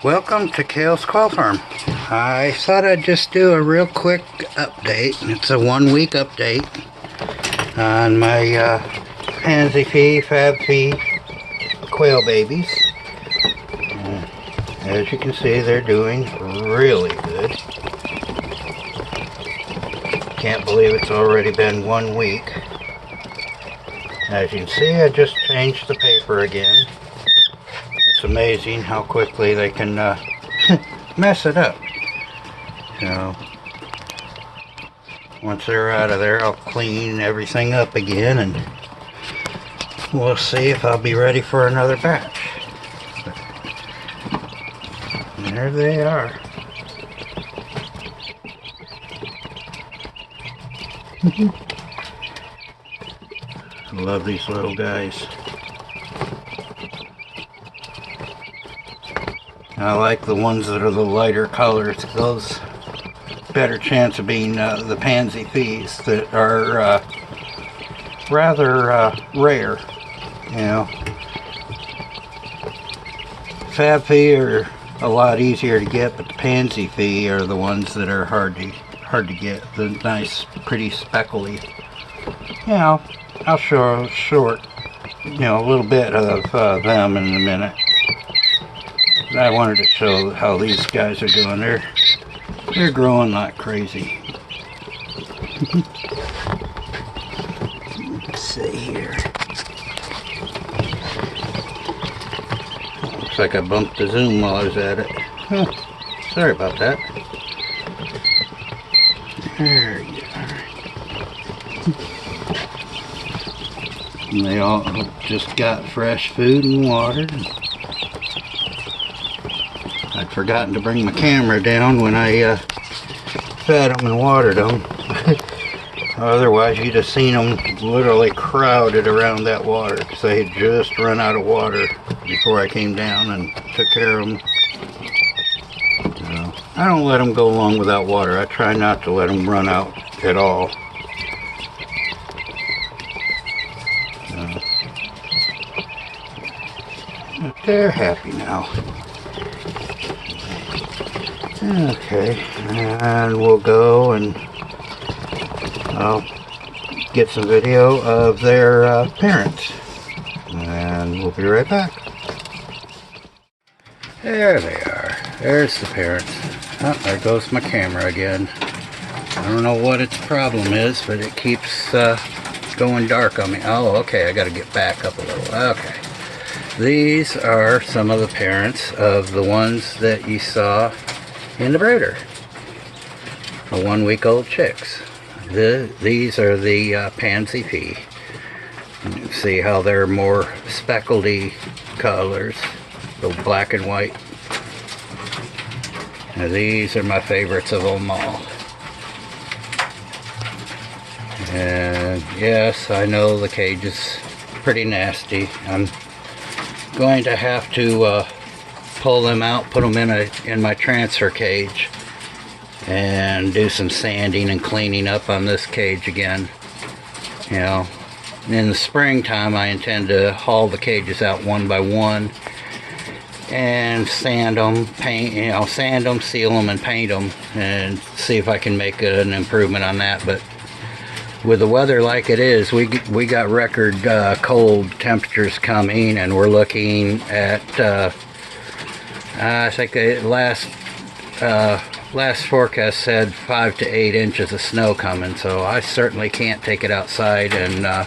Welcome to Quail's Quail Farm. I thought I'd just do a real quick update. It's a 1-week update on my Pansy Falb quail babies. As you can see, they're doing really good. Can't believe it's already been 1 week. As you can see, I just changed the paper again. It's amazing how quickly they can mess it up. So once they're out of there, I'll clean everything up again and we'll see if I'll be ready for another batch. But there they are. I love these little guys. I like the ones that are the lighter colors. Those better chance of being the Pansy fees that are rather rare. You know, Fab fee are a lot easier to get, but the Pansy fee are the ones that are hard to get. The nice, pretty speckly. You know, I'll show short, you know, a little bit of them in a minute. I wanted to show how these guys are doing. They're growing like crazy. Let's see here. Looks like I bumped the zoom while I was at it. Oh, sorry about that. There you are. And they all just got fresh food and water. I'd forgotten to bring my camera down when I fed them and watered them. Otherwise, you'd have seen them literally crowded around that water because they had just run out of water before I came down and took care of them. I don't let them go long without water. I try not to let them run out at all. They're happy now. Okay, and we'll go and I'll get some video of their parents, and we'll be right back. There they are. There's the parents. Oh, there goes my camera again. I don't know what its problem is, but it keeps going dark on me. Oh, okay, I gotta get back up a little. Okay. These are some of the parents of the ones that you saw in the brooder. The 1-week-old chicks. These are the Pansy fee. You can see how they're more speckledy colors, the black and white. Now these are my favorites of them all. And yes, I know the cage is pretty nasty. I'm going to have to pull them out, put them in my transfer cage, and do some sanding and cleaning up on this cage again. You know, in the springtime I intend to haul the cages out one by one and sand them, paint, you know, sand them, seal them, and paint them, and see if I can make an improvement on that. But with the weather like it is, we got record cold temperatures coming, and we're looking at I think the last forecast said 5 to 8 inches of snow coming, so I certainly can't take it outside and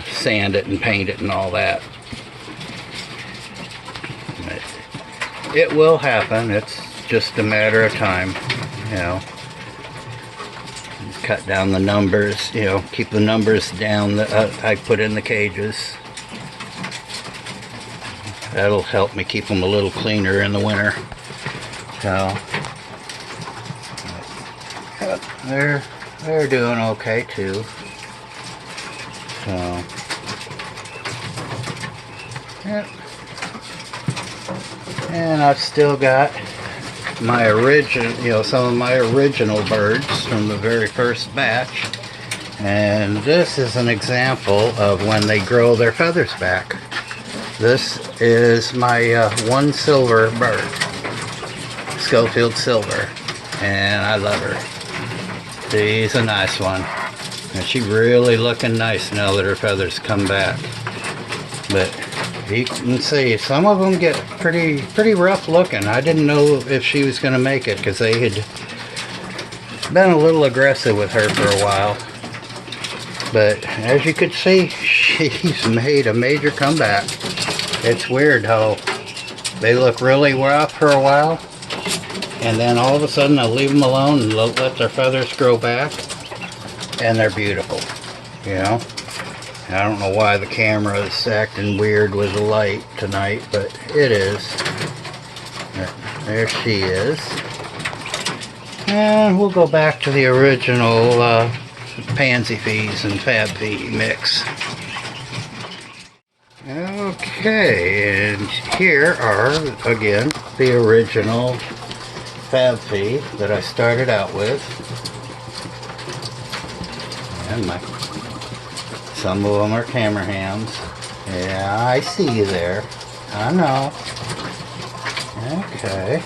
sand it and paint it and all that. But it will happen. It's just a matter of time, you know. Cut down the numbers, you know, keep the numbers down that I put in the cages. That'll help me keep them a little cleaner in the winter. So they're doing okay too. So yep. And I've still got my original, you know, some of my original birds from the very first batch, and this is an example of when they grow their feathers back. This is my one silver bird, Schofield Silver, and I love her. She's a nice one, and she's really looking nice now that her feathers come back. But you can see some of them get pretty rough looking. I didn't know if she was going to make it because they had been a little aggressive with her for a while. But as you could see, she's made a major comeback. It's weird how they look really rough for a while, and then all of a sudden I'll leave them alone and let their feathers grow back, and they're beautiful, you know. I don't know why the camera is acting weird with the light tonight, but it is. There she is. And we'll go back to the original Pansy Fees and Fab Fee mix. Okay, and here are, again, the original Fab Fee that I started out with. And some of them are camera hams. Yeah, I see you there. I know. Okay.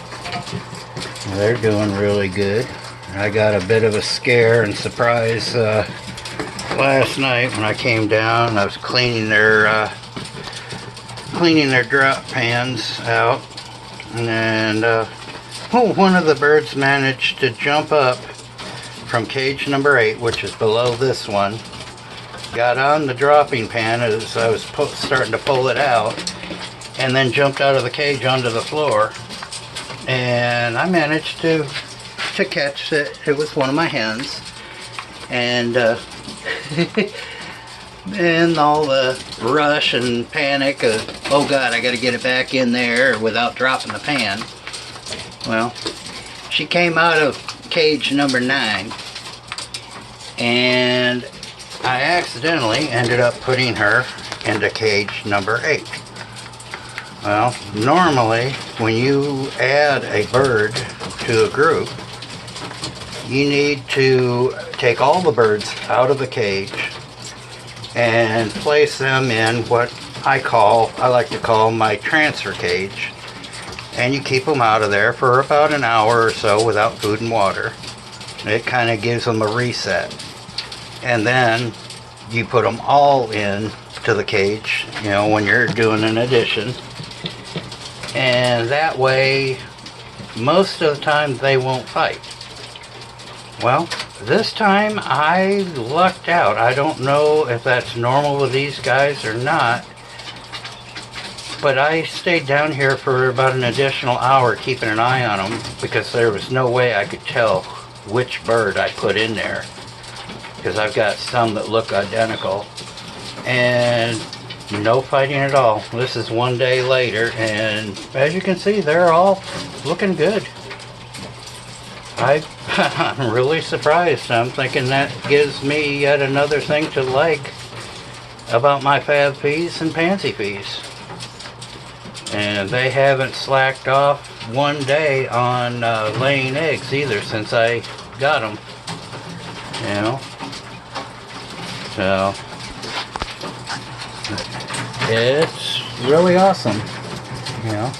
They're doing really good. I got a bit of a scare and surprise last night when I came down and I was cleaning their drop pans out, and one of the birds managed to jump up from cage number 8, which is below this one, got on the dropping pan as I was starting to pull it out, and then jumped out of the cage onto the floor, and I managed to catch it. It was one of my hens, and and all the rush and panic of, oh God, I gotta get it back in there without dropping the pan. Well, she came out of cage number 9, and I accidentally ended up putting her into cage number 8. Well, normally when you add a bird to a group, you need to take all the birds out of the cage and place them in what I like to call my transfer cage, and you keep them out of there for about an hour or so without food and water. It kind of gives them a reset, and then you put them all in to the cage, you know, when you're doing an addition, and that way most of the time they won't fight. Well, this time I lucked out. I don't know if that's normal with these guys or not, but I stayed down here for about an additional hour keeping an eye on them because there was no way I could tell which bird I put in there, because I've got some that look identical, and no fighting at all. This is one day later, and as you can see, they're all looking good. I'm really surprised. I'm thinking that gives me yet another thing to like about my Fab Fees and Pansy Fees. And they haven't slacked off one day on laying eggs either since I got them. You know? So, it's really awesome. You know?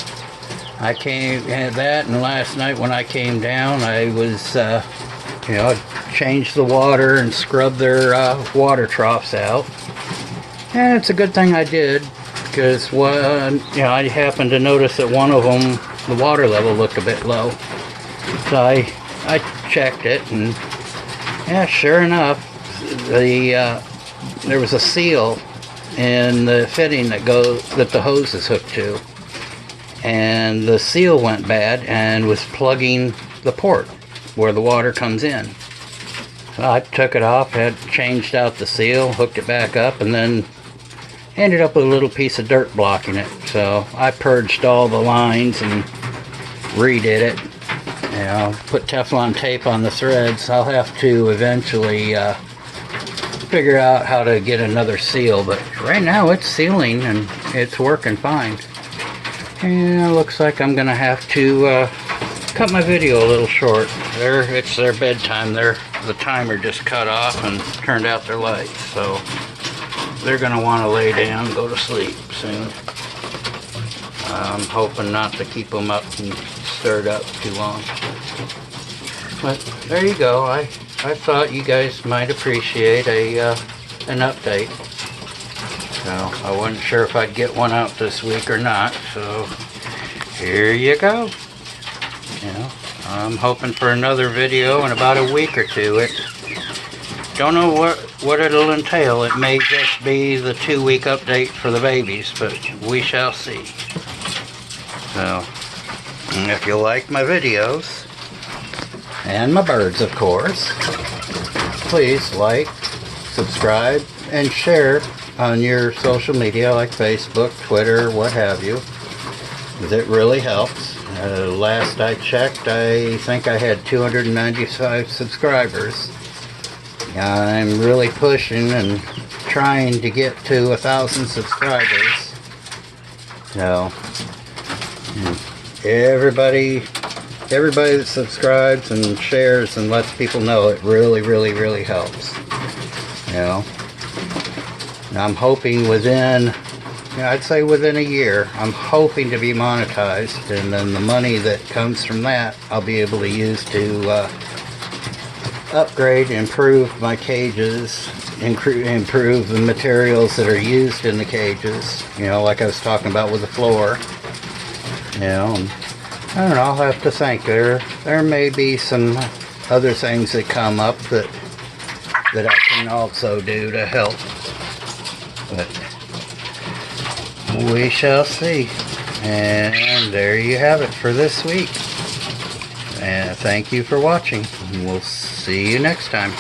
I had that, and last night when I came down, I was, you know, changed the water and scrubbed their water troughs out. And it's a good thing I did, because you know, I happened to notice that one of them, the water level looked a bit low. So I checked it, and yeah, sure enough, there was a seal in the fitting that the hose is hooked to. And the seal went bad and was plugging the port where the water comes in. So I took it off, had changed out the seal, hooked it back up, and then ended up with a little piece of dirt blocking it. So I purged all the lines and redid it. You know, put Teflon tape on the threads. I'll have to eventually figure out how to get another seal, but right now it's sealing and it's working fine. And it looks like I'm gonna have to cut my video a little short. It's their bedtime. The timer just cut off and turned out their lights, so they're gonna want to lay down and go to sleep soon. I'm hoping not to keep them up and stirred up too long. But there you go. I thought you guys might appreciate an update. So I wasn't sure if I'd get one out this week or not. So here you go. You know, I'm hoping for another video in about a week or two. Don't know what it'll entail. It may just be the 2-week update for the babies, but we shall see. So, if you like my videos, and my birds of course, please like, subscribe, and share on your social media like Facebook, Twitter, what have you. It really helps. Last I checked, I think I had 295 subscribers. I'm really pushing and trying to get to 1,000 subscribers. So, everybody that subscribes and shares and lets people know, it really helps. You know, and I'm hoping within, I'd say within a year, I'm hoping to be monetized, and then the money that comes from that, I'll be able to use to upgrade, improve my cages, improve the materials that are used in the cages, you know, like I was talking about with the floor. You know, and I don't know, I'll have to think. There may be some other things that come up that I can also do to help. But we shall see. And there you have it for this week. And thank you for watching. We'll see you next time.